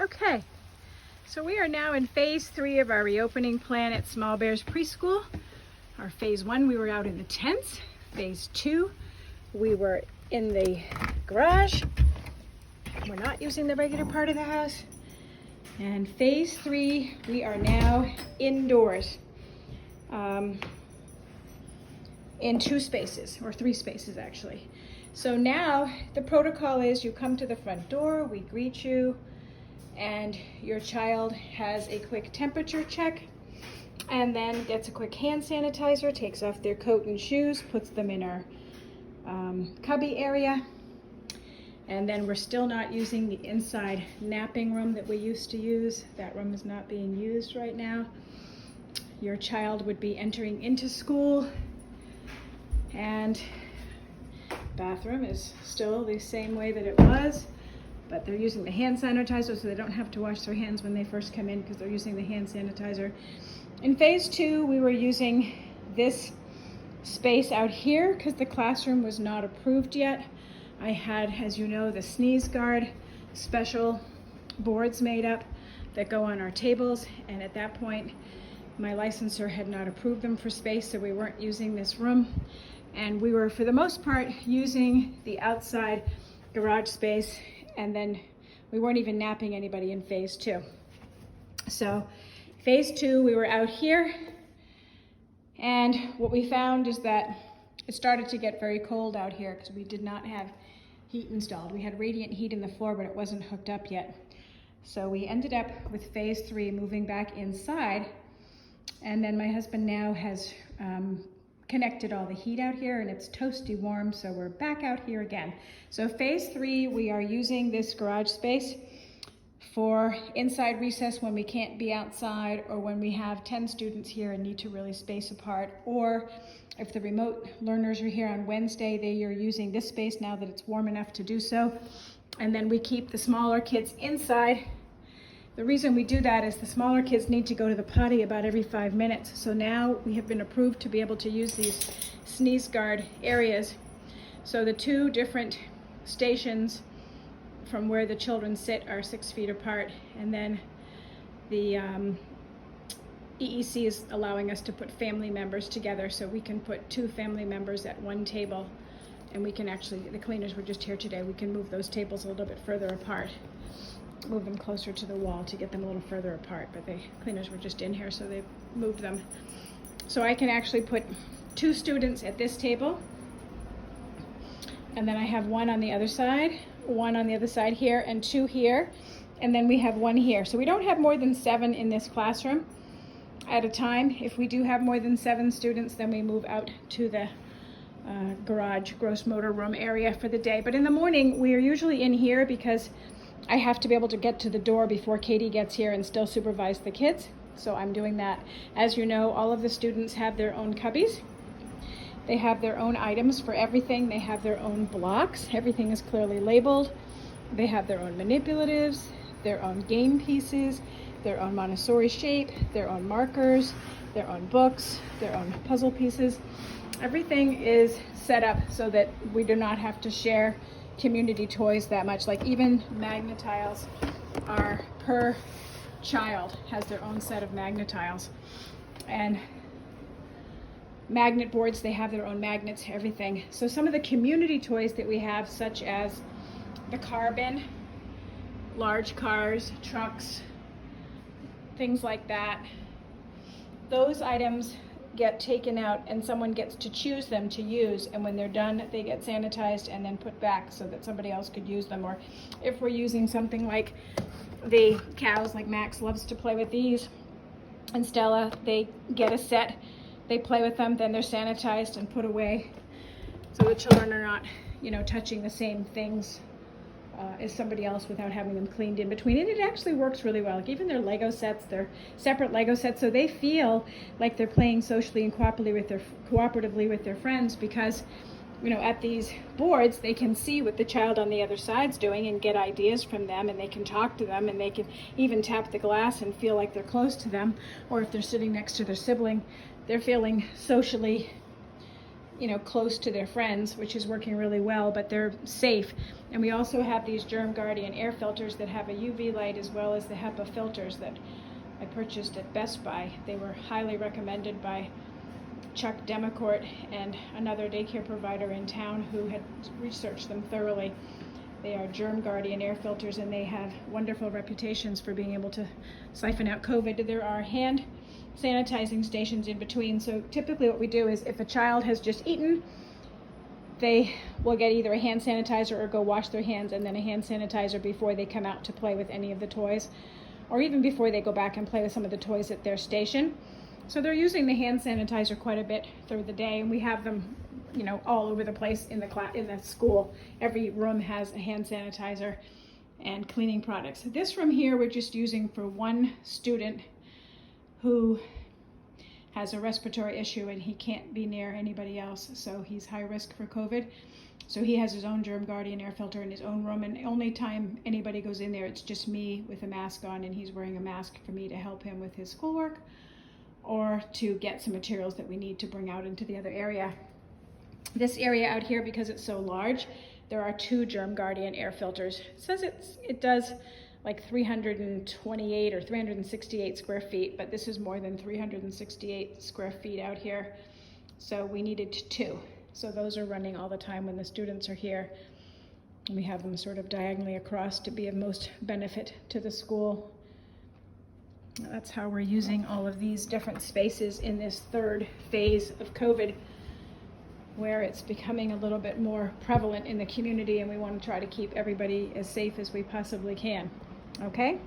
Okay, so we are now in phase 3 of our reopening plan at Small Bears Preschool. Our phase 1, we were out in the tents. Phase 2, we were in the garage. We're not using the regular part of the house. And phase 3, we are now indoors in 2 spaces, or 3 spaces actually. So now the protocol is you come to the front door, we greet you, and your child has a quick temperature check and then gets a quick hand sanitizer, takes off their coat and shoes, puts them in our cubby area. And then we're still not using the inside napping room that we used to use. That room is not being used right now. Your child would be entering into school, and bathroom is still the same way that it was, but they're using the hand sanitizer so they don't have to wash their hands when they first come in because they're using the hand sanitizer. In phase 2, we were using this space out here because the classroom was not approved yet. I had, as you know, the sneeze guard special boards made up that go on our tables, and at that point my licensor had not approved them for space, so we weren't using this room. And we were, for the most part, using the outside garage space, and then we weren't even napping anybody in phase 2. So phase 2, we were out here, and what we found is that it started to get very cold out here because we did not have heat installed. We had radiant heat in the floor, but it wasn't hooked up yet. So we ended up with phase 3 moving back inside, and then my husband now has connected all the heat out here, and it's toasty warm, so we're back out here again. So phase 3, we are using this garage space for inside recess when we can't be outside, or when we have 10 students here and need to really space apart, or if the remote learners are here on Wednesday, they are using this space now that it's warm enough to do so. And then we keep the smaller kids inside. The reason we do that is the smaller kids need to go to the potty about every 5 minutes. So now we have been approved to be able to use these sneeze guard areas. So the 2 different stations from where the children sit are 6 feet apart, and then the EEC is allowing us to put family members together, so we can put 2 family members at one table, and we can actually, the cleaners were just here today, we can move those tables a little bit further apart, move them closer to the wall to get them a little further apart, but the cleaners were just in here, so they moved them. So I can actually put 2 students at this table, and then I have 1 on the other side, 1 on the other side here, and 2 here, and then we have 1 here. So we don't have more than 7 in this classroom at a time. If we do have more than 7 students, then we move out to the garage gross motor room area for the day. But in the morning, we are usually in here because I have to be able to get to the door before Katie gets here and still supervise the kids. So I'm doing that. As you know, all of the students have their own cubbies. They have their own items for everything. They have their own blocks. Everything is clearly labeled. They have their own manipulatives, their own game pieces, their own Montessori shape, their own markers, their own books, their own puzzle pieces. Everything is set up so that we do not have to share community toys that much. Like even magnetiles are per child has their own set of magnetiles, and magnet boards, they have their own magnets, everything. So some of the community toys that we have, such as the car bin, large cars, trucks, things like that, those items get taken out and someone gets to choose them to use, and when they're done they get sanitized and then put back so that somebody else could use them. Or if we're using something like the cows, like Max loves to play with these, and Stella, they get a set, they play with them, then they're sanitized and put away so the children are not, you know, touching the same things as somebody else without having them cleaned in between. And it actually works really well. Like even their Lego sets, they're separate Lego sets, so they feel like they're playing socially and cooperatively with their friends, because, you know, at these boards they can see what the child on the other side's doing and get ideas from them, and they can talk to them, and they can even tap the glass and feel like they're close to them. Or if they're sitting next to their sibling, they're feeling socially close to their friends, which is working really well, but they're safe. And we also have these Germ Guardian air filters that have a UV light, as well as the HEPA filters that I purchased at Best Buy. They were highly recommended by Chuck Demacourt and another daycare provider in town who had researched them thoroughly. They are Germ Guardian air filters, and they have wonderful reputations for being able to siphon out COVID. There are hand sanitizing stations in between. So typically what we do is if a child has just eaten, they will get either a hand sanitizer or go wash their hands, and then a hand sanitizer before they come out to play with any of the toys, or even before they go back and play with some of the toys at their station. So they're using the hand sanitizer quite a bit through the day, and we have them all over the place in the school. Every room has a hand sanitizer and cleaning products. This room here we're just using for one student who has a respiratory issue and he can't be near anybody else, so he's high risk for COVID. So he has his own Germ Guardian air filter in his own room, and the only time anybody goes in there, it's just me with a mask on, and he's wearing a mask for me to help him with his schoolwork or to get some materials that we need to bring out into the other area. This area out here, because it's so large, there are 2 Germ Guardian air filters. It says it does like 328 or 368 square feet, but this is more than 368 square feet out here. So we needed 2. So those are running all the time when the students are here. And we have them sort of diagonally across to be of most benefit to the school. That's how we're using all of these different spaces in this 3rd phase of COVID, where it's becoming a little bit more prevalent in the community, and we want to try to keep everybody as safe as we possibly can. Okay?